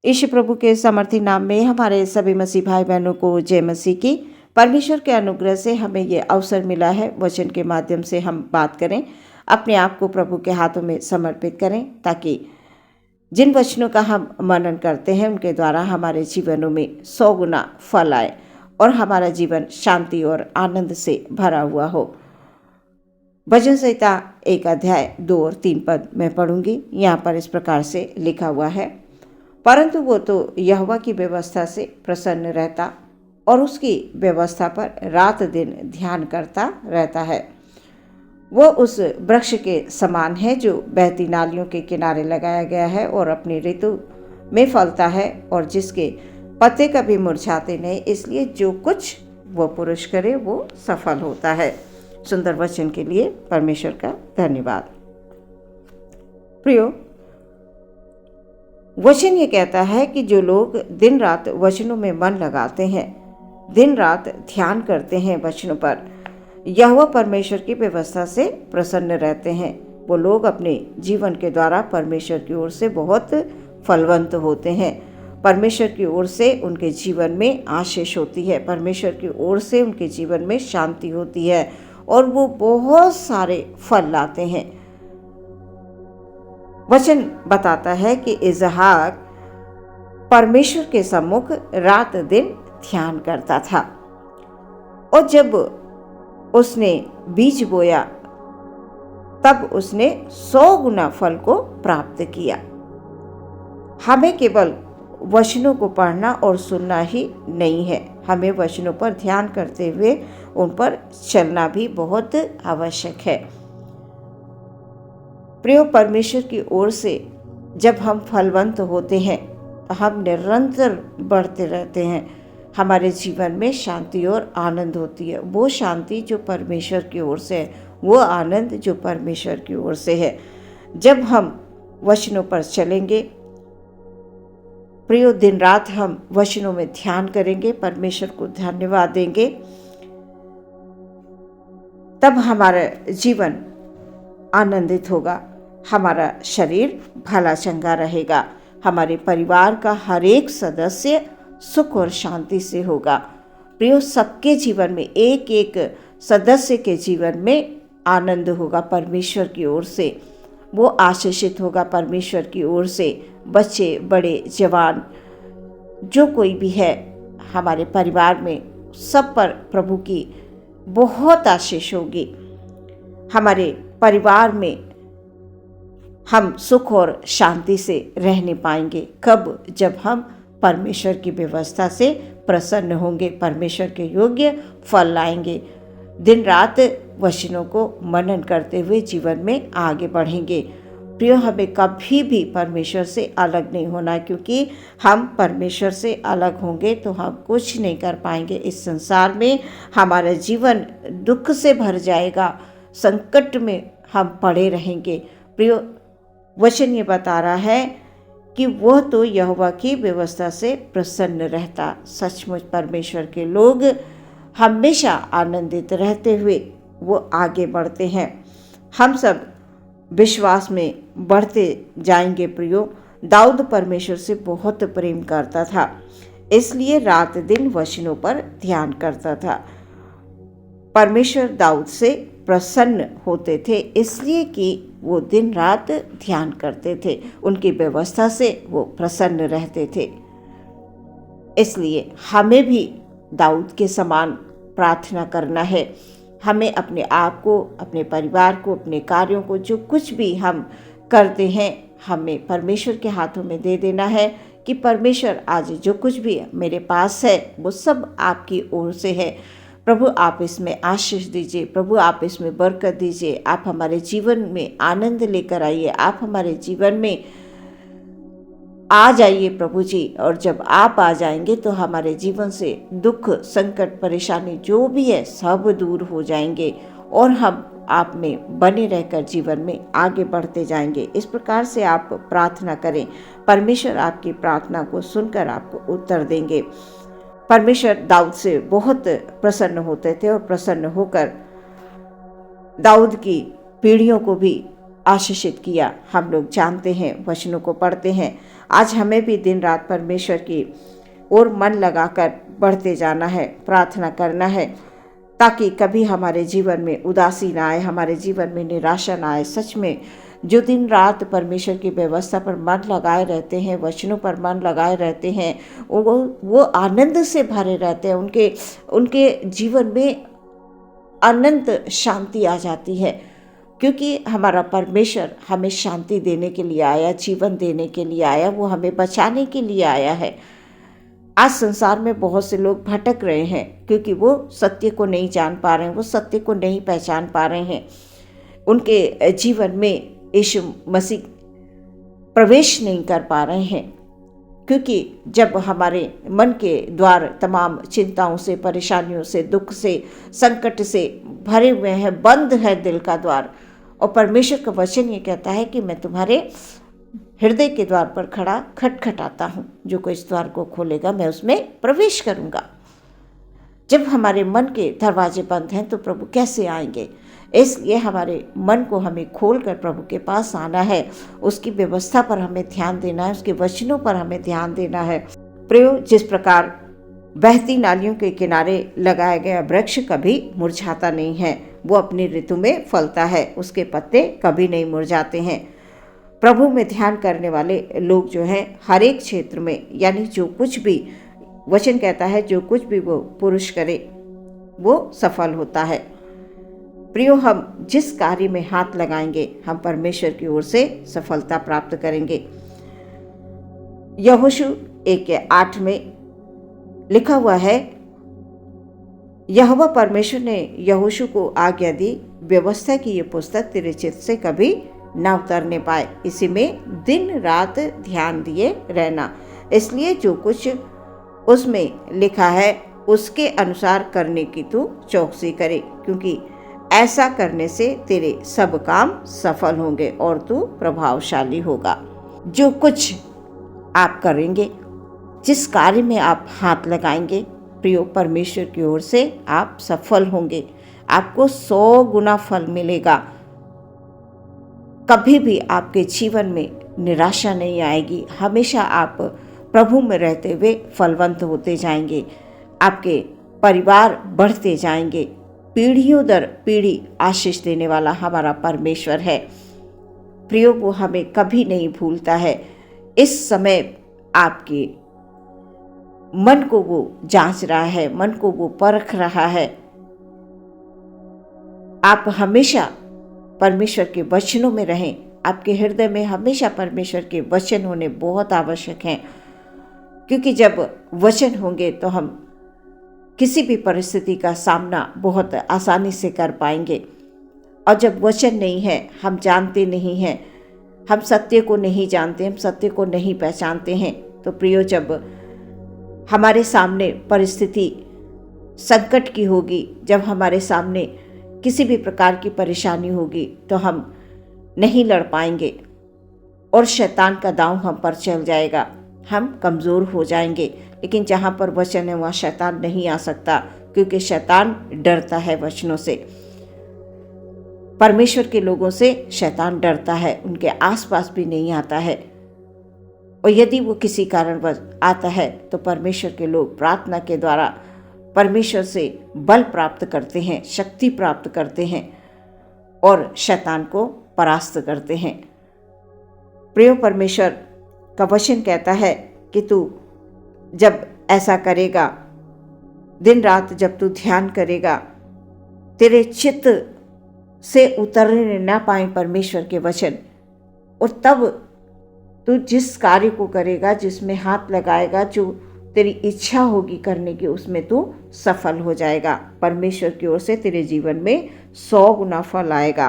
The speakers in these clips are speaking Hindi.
यीशु प्रभु के सामर्थी नाम में हमारे सभी मसीह भाई बहनों को जय मसीह की। परमेश्वर के अनुग्रह से हमें ये अवसर मिला है वचन के माध्यम से हम बात करें, अपने आप को प्रभु के हाथों में समर्पित करें, ताकि जिन वचनों का हम मनन करते हैं उनके द्वारा हमारे जीवनों में 100 गुना फल आए और हमारा जीवन शांति और आनंद से भरा हुआ हो। भजन संहिता 1 अध्याय 2 और 3 पद मैं पढ़ूंगी। यहाँ पर इस प्रकार से लिखा हुआ है, परंतु वो तो यहोवा की व्यवस्था से प्रसन्न रहता और उसकी व्यवस्था पर रात दिन ध्यान करता रहता है। वो उस वृक्ष के समान है जो बहती नालियों के किनारे लगाया गया है और अपनी ऋतु में फलता है और जिसके पत्ते कभी मुरझाते नहीं, इसलिए जो कुछ वो पुरुष करे वो सफल होता है। सुंदर वचन के लिए परमेश्वर का धन्यवाद। प्रियो, वचन ये कहता है कि जो लोग दिन रात वचनों में मन लगाते हैं, दिन रात ध्यान करते हैं वचनों पर, यहोवा परमेश्वर की व्यवस्था से प्रसन्न रहते हैं। वो लोग अपने जीवन के द्वारा परमेश्वर की ओर से बहुत फलवंत होते हैं। परमेश्वर की ओर से उनके जीवन में आशीष होती है, परमेश्वर की ओर से उनके जीवन में शांति होती है और वो बहुत सारे फल लाते हैं। वचन बताता है कि इसहाक परमेश्वर के सम्मुख रात दिन ध्यान करता था और जब उसने बीज बोया तब उसने 100 गुना फल को प्राप्त किया। हमें केवल वचनों को पढ़ना और सुनना ही नहीं है, हमें वचनों पर ध्यान करते हुए उन पर चलना भी बहुत आवश्यक है। प्रिय, परमेश्वर की ओर से जब हम फलवंत होते हैं तो हम निरंतर बढ़ते रहते हैं। हमारे जीवन में शांति और आनंद होती है, वो शांति जो परमेश्वर की ओर से है, वो आनंद जो परमेश्वर की ओर से है। जब हम वचनों पर चलेंगे प्रियो, दिन रात हम वचनों में ध्यान करेंगे, परमेश्वर को धन्यवाद देंगे, तब हमारा जीवन आनंदित होगा, हमारा शरीर भला चंगा रहेगा, हमारे परिवार का हर एक सदस्य सुख और शांति से होगा। प्रियो, सबके जीवन में, एक एक सदस्य के जीवन में आनंद होगा परमेश्वर की ओर से, वो आशीषित होगा परमेश्वर की ओर से। बच्चे, बड़े, जवान, जो कोई भी है हमारे परिवार में, सब पर प्रभु की बहुत आशीष होगी। हमारे परिवार में हम सुख और शांति से रहने पाएंगे। कब? जब हम परमेश्वर की व्यवस्था से प्रसन्न होंगे, परमेश्वर के योग्य फल लाएंगे, दिन रात वचनों को मनन करते हुए जीवन में आगे बढ़ेंगे। प्रिय, हमें कभी भी परमेश्वर से अलग नहीं होना, क्योंकि हम परमेश्वर से अलग होंगे तो हम कुछ नहीं कर पाएंगे। इस संसार में हमारा जीवन दुख से भर जाएगा, संकट में हम पड़े रहेंगे। प्रिय, वचन ये बता रहा है कि वह तो यहोवा की व्यवस्था से प्रसन्न रहता। सचमुच परमेश्वर के लोग हमेशा आनंदित रहते हुए वो आगे बढ़ते हैं। हम सब विश्वास में बढ़ते जाएंगे। प्रियो, दाऊद परमेश्वर से बहुत प्रेम करता था, इसलिए रात दिन वचनों पर ध्यान करता था। परमेश्वर दाऊद से प्रसन्न होते थे, इसलिए कि वो दिन रात ध्यान करते थे, उनकी व्यवस्था से वो प्रसन्न रहते थे। इसलिए हमें भी दाऊद के समान प्रार्थना करना है। हमें अपने आप को, अपने परिवार को, अपने कार्यों को, जो कुछ भी हम करते हैं, हमें परमेश्वर के हाथों में दे देना है कि परमेश्वर, आज जो कुछ भी मेरे पास है वो सब आपकी ओर से है। प्रभु, आप इसमें आशीष दीजिए, प्रभु आप इसमें बरकत दीजिए, आप हमारे जीवन में आनंद लेकर आइए, आप हमारे जीवन में आ जाइए प्रभु जी। और जब आप आ जाएंगे तो हमारे जीवन से दुख, संकट, परेशानी जो भी है सब दूर हो जाएंगे और हम आप में बने रहकर जीवन में आगे बढ़ते जाएंगे। इस प्रकार से आप प्रार्थना करें, परमेश्वर आपकी प्रार्थना को सुनकर आपको उत्तर देंगे। परमेश्वर दाऊद से बहुत प्रसन्न होते थे और प्रसन्न होकर दाऊद की पीढ़ियों को भी आशीषित किया। हम लोग जानते हैं, वचनों को पढ़ते हैं। आज हमें भी दिन रात परमेश्वर की ओर मन लगाकर बढ़ते जाना है, प्रार्थना करना है, ताकि कभी हमारे जीवन में उदासी ना आए, हमारे जीवन में निराशा ना आए। सच में जो दिन रात परमेश्वर की व्यवस्था पर मन लगाए रहते हैं, वचनों पर मन लगाए रहते हैं, वो आनंद से भरे रहते हैं। उनके जीवन में अनंत शांति आ जाती है, क्योंकि हमारा परमेश्वर हमें शांति देने के लिए आया, जीवन देने के लिए आया, वो हमें बचाने के लिए आया है। आज संसार में बहुत से लोग भटक रहे हैं, क्योंकि वो सत्य को नहीं जान पा रहे हैं, वो सत्य को नहीं पहचान पा रहे हैं। उनके जीवन में यीशु मसीह प्रवेश नहीं कर पा रहे हैं, क्योंकि जब हमारे मन के द्वार तमाम चिंताओं से, परेशानियों से, दुख से, संकट से भरे हुए हैं, बंद है दिल का द्वार। और परमेश्वर का वचन ये कहता है कि मैं तुम्हारे हृदय के द्वार पर खड़ा खटखटाता हूँ, जो कोई इस द्वार को खोलेगा मैं उसमें प्रवेश करूँगा। जब हमारे मन के दरवाजे बंद हैं तो प्रभु कैसे आएंगे? इसलिए हमारे मन को हमें खोलकर प्रभु के पास आना है, उसकी व्यवस्था पर हमें ध्यान देना है, उसके वचनों पर हमें ध्यान देना है। प्रियो, जिस प्रकार बहती नालियों के किनारे लगाया गया वृक्ष कभी मुरझाता नहीं है, वो अपनी ऋतु में फलता है, उसके पत्ते कभी नहीं मुरझाते हैं। प्रभु में ध्यान करने वाले लोग जो हैं, हर एक क्षेत्र में, यानी जो कुछ भी वचन कहता है, जो कुछ भी वो पुरुष करे वो सफल होता है। प्रियो, हम जिस कार्य में हाथ लगाएंगे हम परमेश्वर की ओर से सफलता प्राप्त करेंगे। यहोशू 1:8 में लिखा हुआ है, यहोवा परमेश्वर ने यहोशू को आज्ञा दी, व्यवस्था की ये पुस्तक तेरे चित्त से कभी ना उतरने पाए, इसी में दिन रात ध्यान दिए रहना। इसलिए जो कुछ उसमें लिखा है उसके अनुसार करने की तू चौकसी करे, क्योंकि ऐसा करने से तेरे सब काम सफल होंगे और तू प्रभावशाली होगा। जो कुछ आप करेंगे, जिस कार्य में आप हाथ लगाएंगे, प्रियो, परमेश्वर की ओर से आप सफल होंगे, आपको 100 गुना फल मिलेगा। कभी भी आपके जीवन में निराशा नहीं आएगी, हमेशा आप प्रभु में रहते हुए फलवंत होते जाएंगे, आपके परिवार बढ़ते जाएंगे। पीढ़ियों दर पीढ़ी आशीष देने वाला हमारा परमेश्वर है। प्रियो, वो हमें कभी नहीं भूलता है। इस समय आपके मन को वो जांच रहा है, मन को वो परख रहा है। आप हमेशा परमेश्वर के वचनों में रहें। आपके हृदय में हमेशा परमेश्वर के वचन होने बहुत आवश्यक हैं, क्योंकि जब वचन होंगे तो हम किसी भी परिस्थिति का सामना बहुत आसानी से कर पाएंगे। और जब वचन नहीं है, हम जानते नहीं हैं, हम सत्य को नहीं जानते, हम सत्य को नहीं पहचानते हैं, तो प्रियो, जब हमारे सामने परिस्थिति संकट की होगी, जब हमारे सामने किसी भी प्रकार की परेशानी होगी, तो हम नहीं लड़ पाएंगे और शैतान का दांव हम पर चल जाएगा, हम कमज़ोर हो जाएंगे। लेकिन जहाँ पर वचन है वहाँ शैतान नहीं आ सकता, क्योंकि शैतान डरता है वचनों से। परमेश्वर के लोगों से शैतान डरता है, उनके आसपास भी नहीं आता है। और यदि वो किसी कारणवश आता है तो परमेश्वर के लोग प्रार्थना के द्वारा परमेश्वर से बल प्राप्त करते हैं, शक्ति प्राप्त करते हैं और शैतान को परास्त करते हैं। प्रिय, परमेश्वर का वचन कहता है कि तू जब ऐसा करेगा, दिन रात जब तू ध्यान करेगा, तेरे चित्त से उतरने ना पाए परमेश्वर के वचन, और तब तू जिस कार्य को करेगा, जिसमें हाथ लगाएगा, जो तेरी इच्छा होगी करने की, उसमें तू सफल हो जाएगा। परमेश्वर की ओर से तेरे जीवन में 100 गुना फल आएगा।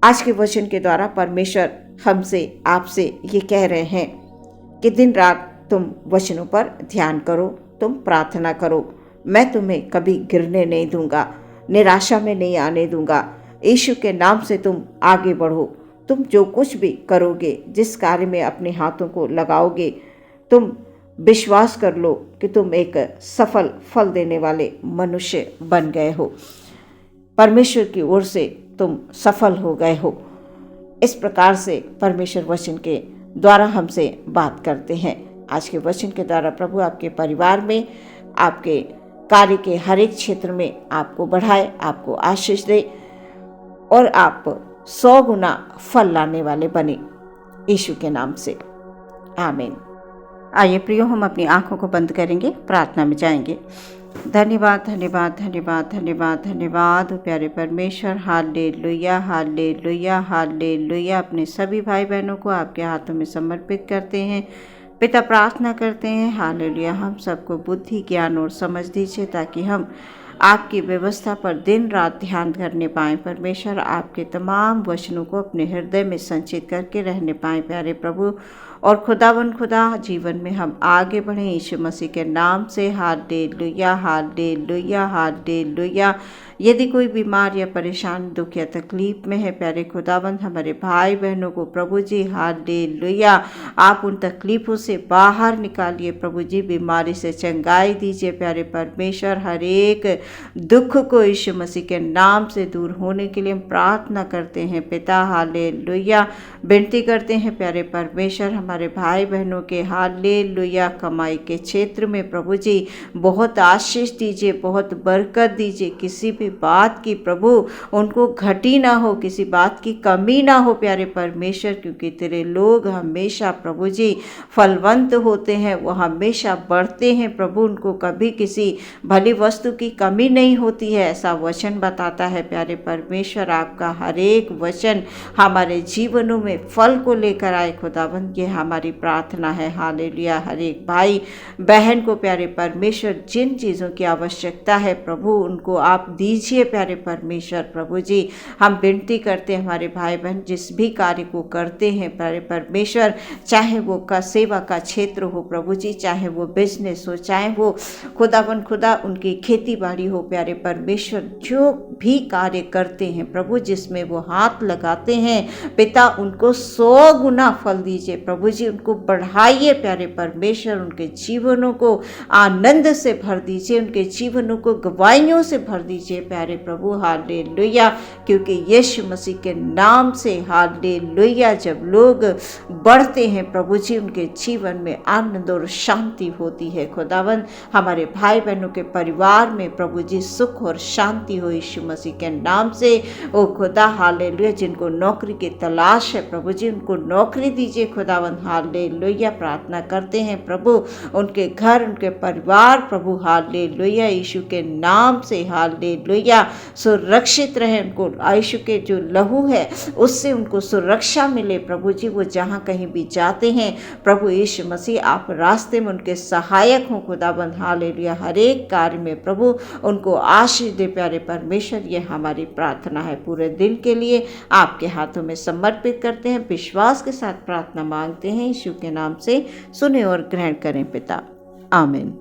आज के वचन के द्वारा परमेश्वर हमसे, आपसे ये कह रहे हैं कि दिन रात तुम वचनों पर ध्यान करो, तुम प्रार्थना करो। मैं तुम्हें कभी गिरने नहीं दूंगा, निराशा में नहीं आने दूंगा। यीशु के नाम से तुम आगे बढ़ो। तुम जो कुछ भी करोगे, जिस कार्य में अपने हाथों को लगाओगे, तुम विश्वास कर लो कि तुम एक सफल फल देने वाले मनुष्य बन गए हो। परमेश्वर की ओर से तुम सफल हो गए हो। इस प्रकार से परमेश्वर वचन के द्वारा हमसे बात करते हैं। आज के वचन के द्वारा प्रभु आपके परिवार में, आपके कार्य के हर एक क्षेत्र में आपको बढ़ाए, आपको आशीष दे और आप 100 गुना फल लाने वाले बने, यीशु के नाम से, आमीन। आइए प्रियो, हम अपनी आंखों को बंद करेंगे, प्रार्थना में जाएंगे। धन्यवाद धन्यवाद धन्यवाद धन्यवाद धन्यवाद प्यारे परमेश्वर, हालेलुया हालेलुया हालेलुया। अपने सभी भाई बहनों को आपके हाथों में समर्पित करते हैं पिता, प्रार्थना करते हैं हालेलुया हम सबको बुद्धि, ज्ञान और समझ दीजिए ताकि हम आपकी व्यवस्था पर दिन रात ध्यान करने पाएँ। परमेश्वर, आपके तमाम वचनों को अपने हृदय में संचित करके रहने पाएँ प्यारे प्रभु। और खुदावन खुदा, जीवन में हम आगे बढ़ें यीशु मसीह के नाम से, हालेलुया हालेलुया हालेलुया। यदि कोई बीमार या परेशान, दुख या तकलीफ में है प्यारे खुदावंद, हमारे भाई बहनों को प्रभु जी हालेलुया आप उन तकलीफ़ों से बाहर निकालिए प्रभु जी, बीमारी से चंगाई दीजिए प्यारे परमेश्वर। हर एक दुख को यीशु मसीह के नाम से दूर होने के लिए हम प्रार्थना करते हैं पिता, हालेलुया। विनती करते हैं प्यारे परमेश्वर, हमारे भाई बहनों के हालेलुया कमाई के क्षेत्र में प्रभु जी बहुत आशीष दीजिए, बहुत बरकत दीजिए। किसी भी बात की प्रभु उनको घटी ना हो, किसी बात की कमी ना हो प्यारे परमेश्वर, क्योंकि तेरे लोग हमेशा प्रभु जी फलवंत होते हैं, वो हमेशा बढ़ते हैं प्रभु, उनको कभी किसी भली वस्तु की कमी नहीं होती है, ऐसा वचन बताता है प्यारे परमेश्वर। आपका हर एक वचन हमारे जीवनों में फल को लेकर आए खुदाबंद, ये हमारी प्रार्थना है हालेलुया। हर एक भाई बहन को प्यारे परमेश्वर जिन चीज़ों की आवश्यकता है प्रभु उनको आप दीजिए प्यारे परमेश्वर। प्रभु जी हम विनती करते हैं, हमारे भाई बहन जिस भी कार्य को करते हैं प्यारे परमेश्वर, चाहे वो का सेवा का क्षेत्र हो प्रभु जी, चाहे वो बिजनेस हो, चाहे वो खुदा उनकी खेती बाड़ी हो प्यारे परमेश्वर, जो भी कार्य करते हैं प्रभु, जिसमें वो हाथ लगाते हैं पिता, उनको 100 गुना फल दीजिए प्रभु जी, उनको बढ़ाइए प्यारे परमेश्वर, उनके जीवनों को आनंद से भर दीजिए, उनके जीवनों को गवाहियों से भर दीजिए प्यारे प्रभु हालेलुया। क्योंकि यीशु मसीह के नाम से हालेलुया जब लोग बढ़ते हैं प्रभु जी, उनके जीवन में आनंद और शांति होती है खुदावंद। हमारे भाई बहनों के परिवार में प्रभु जी सुख और शांति हो यीशु मसीह के नाम से। ओ खुदा हालेलुया, जिनको नौकरी की तलाश है प्रभु जी उनको नौकरी दीजिए खुदावंद हालेलुया। प्रार्थना करते हैं प्रभु उनके घर, उनके परिवार प्रभु हालेलुया यीशु के नाम से हालेलुया सुरक्षित रहे, उनको यीशु के जो लहू है उससे उनको सुरक्षा मिले प्रभु जी। वो जहाँ कहीं भी जाते हैं प्रभु यीशु मसीह आप रास्ते में उनके सहायक हों खुदाबंद हालेलुया। हर एक कार्य में प्रभु उनको आशीष दे प्यारे परमेश्वर, ये हमारी प्रार्थना है। पूरे दिन के लिए आपके हाथों में समर्पित करते हैं, विश्वास के साथ प्रार्थना मांगते हैं यीशु के नाम से, सुने और ग्रहण करें पिता, आमीन।